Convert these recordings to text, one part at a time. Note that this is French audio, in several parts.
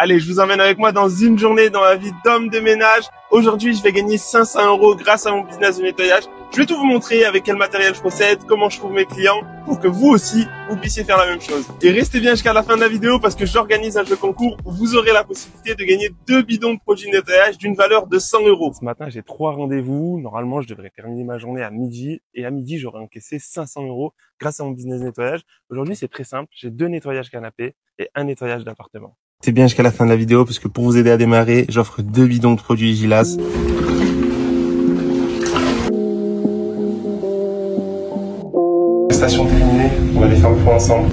Allez, je vous emmène avec moi dans une journée dans la vie d'homme de ménage. Aujourd'hui, je vais gagner 500 € grâce à mon business de nettoyage. Je vais tout vous montrer avec quel matériel je procède, comment je trouve mes clients pour que vous aussi, vous puissiez faire la même chose. Et restez bien jusqu'à la fin de la vidéo parce que j'organise un jeu concours où vous aurez la possibilité de gagner 2 bidons de produits de nettoyage d'une valeur de 100 €. Ce matin, j'ai 3 rendez-vous. Normalement, je devrais terminer ma journée à midi. Et à midi, j'aurai encaissé 500 € grâce à mon business de nettoyage. Aujourd'hui, c'est très simple. J'ai 2 nettoyages canapés et 1 nettoyage d'appartement. C'est bien jusqu'à la fin de la vidéo parce que pour vous aider à démarrer, j'offre 2 bidons de produits Gilas. Prestation terminée, on va les faire le point ensemble.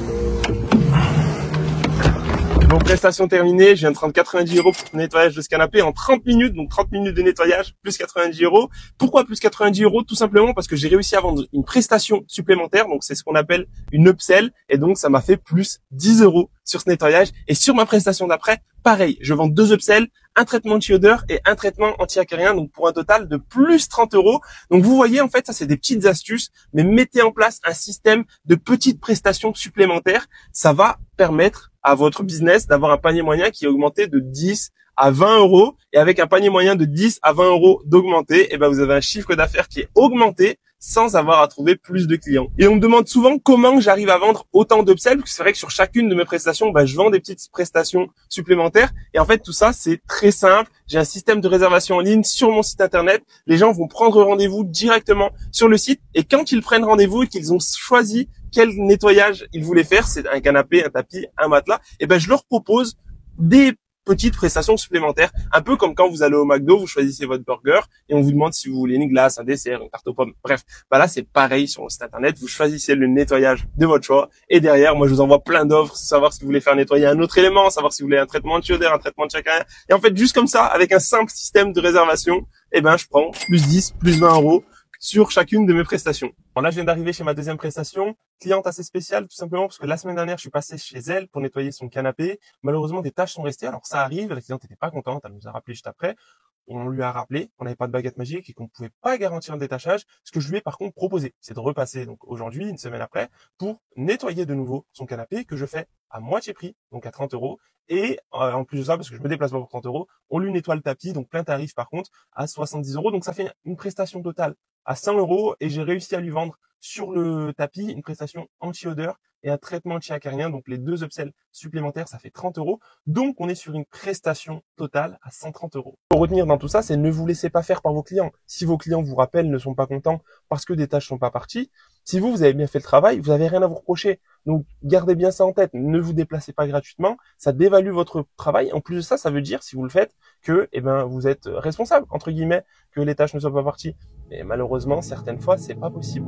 Bon, prestation terminée, je viens de prendre 90 € pour le nettoyage de ce canapé en 30 minutes, donc 30 minutes de nettoyage plus 90 €. Pourquoi plus 90 €? Tout simplement parce que j'ai réussi à vendre une prestation supplémentaire, donc c'est ce qu'on appelle une upsell, et donc ça m'a fait plus 10 € sur ce nettoyage. Et sur ma prestation d'après, pareil, je vends 2 upsells, un traitement anti-odeur et un traitement anti-acarien, donc pour un total de plus 30 €. Donc vous voyez, en fait, ça c'est des petites astuces, mais mettez en place un système de petites prestations supplémentaires. Ça va permettre à votre business d'avoir un panier moyen qui est augmenté de 10 à 20 €. Et avec un panier moyen de 10 à 20 € d'augmenté, et ben vous avez un chiffre d'affaires qui est augmenté sans avoir à trouver plus de clients. Et on me demande souvent comment j'arrive à vendre autant d'upsells, parce que c'est vrai que sur chacune de mes prestations, je vends des petites prestations supplémentaires. Et en fait, tout ça, c'est très simple. J'ai un système de réservation en ligne sur mon site internet. Les gens vont prendre rendez-vous directement sur le site. Et quand ils prennent rendez-vous et qu'ils ont choisi quel nettoyage ils voulaient faire, c'est un canapé, un tapis, un matelas, et ben je leur propose des petites prestations supplémentaires, un peu comme quand vous allez au McDo, vous choisissez votre burger et on vous demande si vous voulez une glace, un dessert, une tarte aux pommes, bref. Là, c'est pareil sur le site internet, vous choisissez le nettoyage de votre choix et derrière, moi, je vous envoie plein d'offres, savoir si vous voulez faire nettoyer un autre élément, savoir si vous voulez un traitement anti-odeur, un traitement anti-acarien. Et en fait, juste comme ça, avec un simple système de réservation, je prends plus 10, plus 20 € sur chacune de mes prestations. Bon, là, je viens d'arriver chez ma deuxième prestation, cliente assez spéciale, tout simplement parce que la semaine dernière, je suis passé chez elle pour nettoyer son canapé. Malheureusement, des tâches sont restées. Alors, ça arrive, la cliente n'était pas contente, elle nous a rappelé juste après. On lui a rappelé qu'on n'avait pas de baguette magique et qu'on ne pouvait pas garantir un détachage. Ce que je lui ai par contre proposé, c'est de repasser donc aujourd'hui, une semaine après, pour nettoyer de nouveau son canapé que je fais à moitié prix, donc à 30 €. Et en plus de ça, parce que je me déplace pas pour 30 €, on lui nettoie le tapis, donc plein tarif par contre, à 70 €. Donc ça fait une prestation totale à 100 € et j'ai réussi à lui vendre sur le tapis une prestation anti-odeur et un traitement anti-acarien. Donc les 2 upsells supplémentaires, ça fait 30 €. Donc on est sur une prestation totale à 130 €. Pour retenir dans tout ça, c'est ne vous laissez pas faire par vos clients. Si vos clients vous rappellent, ne sont pas contents parce que des tâches sont pas parties, si vous avez bien fait le travail, vous avez rien à vous reprocher. Donc gardez bien ça en tête. Ne vous déplacez pas gratuitement. Ça dévalue votre travail. En plus de ça, ça veut dire, si vous le faites, que vous êtes responsable, entre guillemets, que les tâches ne soient pas parties. Mais malheureusement, certaines fois, c'est pas possible.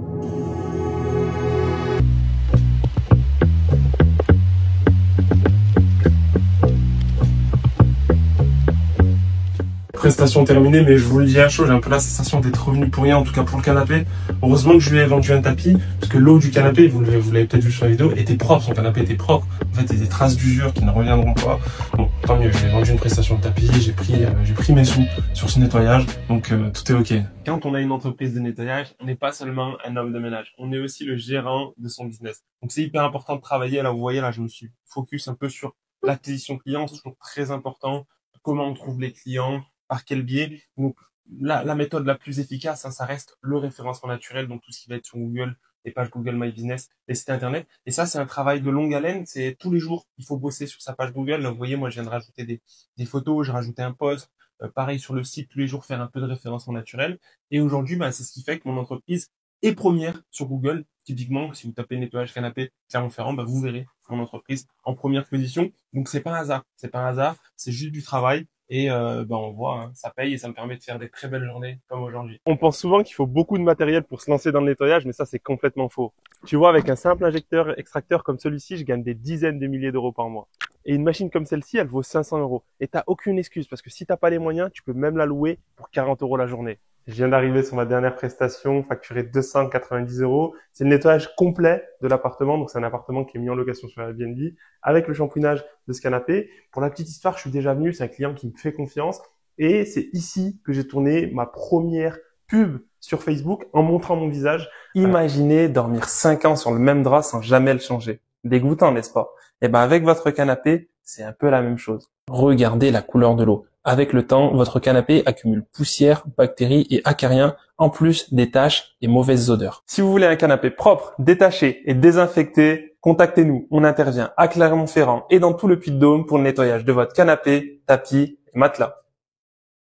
Prestation terminée, mais je vous le dis à chaud, j'ai un peu la sensation d'être revenu pour rien, en tout cas pour le canapé. Heureusement que je lui ai vendu un tapis, parce que l'eau du canapé, vous l'avez peut-être vu sur la vidéo, était propre, son canapé était propre. En fait, il y a des traces d'usure qui ne reviendront pas. Bon, tant mieux, je lui ai vendu une prestation de tapis, j'ai pris mes sous sur ce nettoyage, donc tout est ok. Quand on a une entreprise de nettoyage, on n'est pas seulement un homme de ménage, on est aussi le gérant de son business. Donc c'est hyper important de travailler, là vous voyez, là je me suis focus un peu sur l'acquisition client, c'est toujours très important, comment on trouve les clients, par quel biais. Donc la méthode la plus efficace, ça reste le référencement naturel, donc tout ce qui va être sur Google, les pages Google My Business, les sites internet. Et ça, c'est un travail de longue haleine, c'est tous les jours, il faut bosser sur sa page Google. Là, vous voyez, moi, je viens de rajouter des photos, j'ai rajouté un post, pareil sur le site, tous les jours faire un peu de référencement naturel. Et aujourd'hui, c'est ce qui fait que mon entreprise est première sur Google. Typiquement, si vous tapez nettoyage canapé Clermont-Ferrand, vous verrez mon entreprise en première position. Donc c'est pas un hasard, c'est juste du travail. Et on voit, ça paye et ça me permet de faire des très belles journées comme aujourd'hui. On pense souvent qu'il faut beaucoup de matériel pour se lancer dans le nettoyage, mais ça c'est complètement faux. Tu vois, avec un simple injecteur extracteur comme celui-ci, je gagne des dizaines de milliers d'euros par mois. Et une machine comme celle-ci, elle vaut 500 €. Et t'as aucune excuse, parce que si t'as pas les moyens, tu peux même la louer pour 40 € la journée. Je viens d'arriver sur ma dernière prestation, facturée 290 €. C'est le nettoyage complet de l'appartement. Donc, c'est un appartement qui est mis en location sur Airbnb avec le shampouinage de ce canapé. Pour la petite histoire, je suis déjà venu. C'est un client qui me fait confiance. Et c'est ici que j'ai tourné ma première pub sur Facebook en montrant mon visage. Imaginez dormir 5 ans sur le même drap sans jamais le changer. Dégoûtant, n'est-ce pas? Avec votre canapé, c'est un peu la même chose. Regardez la couleur de l'eau. Avec le temps, votre canapé accumule poussière, bactéries et acariens, en plus des taches et mauvaises odeurs. Si vous voulez un canapé propre, détaché et désinfecté, contactez-nous. On intervient à Clermont-Ferrand et dans tout le Puy-de-Dôme pour le nettoyage de votre canapé, tapis et matelas.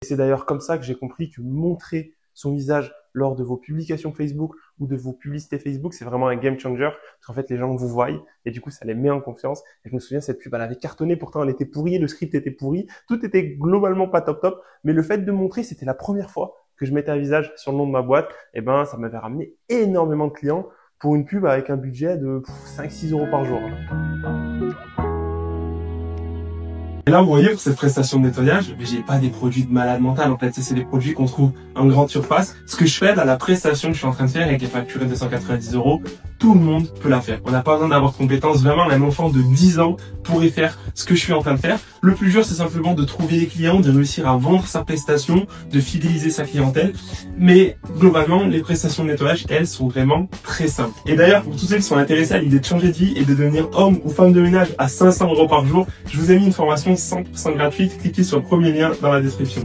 Et c'est d'ailleurs comme ça que j'ai compris que montrer son visage lors de vos publications Facebook ou de vos publicités Facebook, c'est vraiment un game changer. Parce qu'en fait, les gens vous voient et du coup, ça les met en confiance. Et je me souviens, cette pub, elle avait cartonné. Pourtant, elle était pourrie, le script était pourri. Tout était globalement pas top top. Mais le fait de montrer, c'était la première fois que je mettais un visage sur le nom de ma boîte. Et ben, ça m'avait ramené énormément de clients pour une pub avec un budget de 5-6 euros par jour. Et là, vous voyez, pour cette prestation de nettoyage, j'ai pas des produits de malade mental. En fait, ça, c'est des produits qu'on trouve en grande surface. Ce que je fais dans la prestation que je suis en train de faire et qui est facturée 290 euros, tout le monde peut la faire. On n'a pas besoin d'avoir de compétences. Vraiment, un enfant de 10 ans pourrait faire ce que je suis en train de faire. Le plus dur, c'est simplement de trouver des clients, de réussir à vendre sa prestation, de fidéliser sa clientèle. Mais globalement, les prestations de nettoyage, elles, sont vraiment très simples. Et d'ailleurs, pour tous ceux qui sont intéressés à l'idée de changer de vie et de devenir homme ou femme de ménage à 500 euros par jour, je vous ai mis une formation 100% gratuite. Cliquez sur le premier lien dans la description.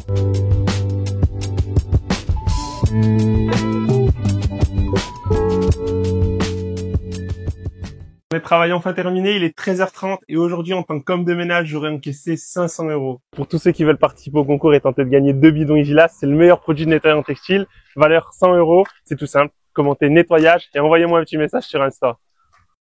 Mes travail enfin terminé, il est 13h30 et aujourd'hui en tant qu'homme de ménage, j'aurais encaissé 500 euros. Pour tous ceux qui veulent participer au concours et tenter de gagner 2 bidons Igilas, c'est le meilleur produit de nettoyage en textile, valeur 100 euros. C'est tout simple, commentez nettoyage et envoyez-moi un petit message sur Insta.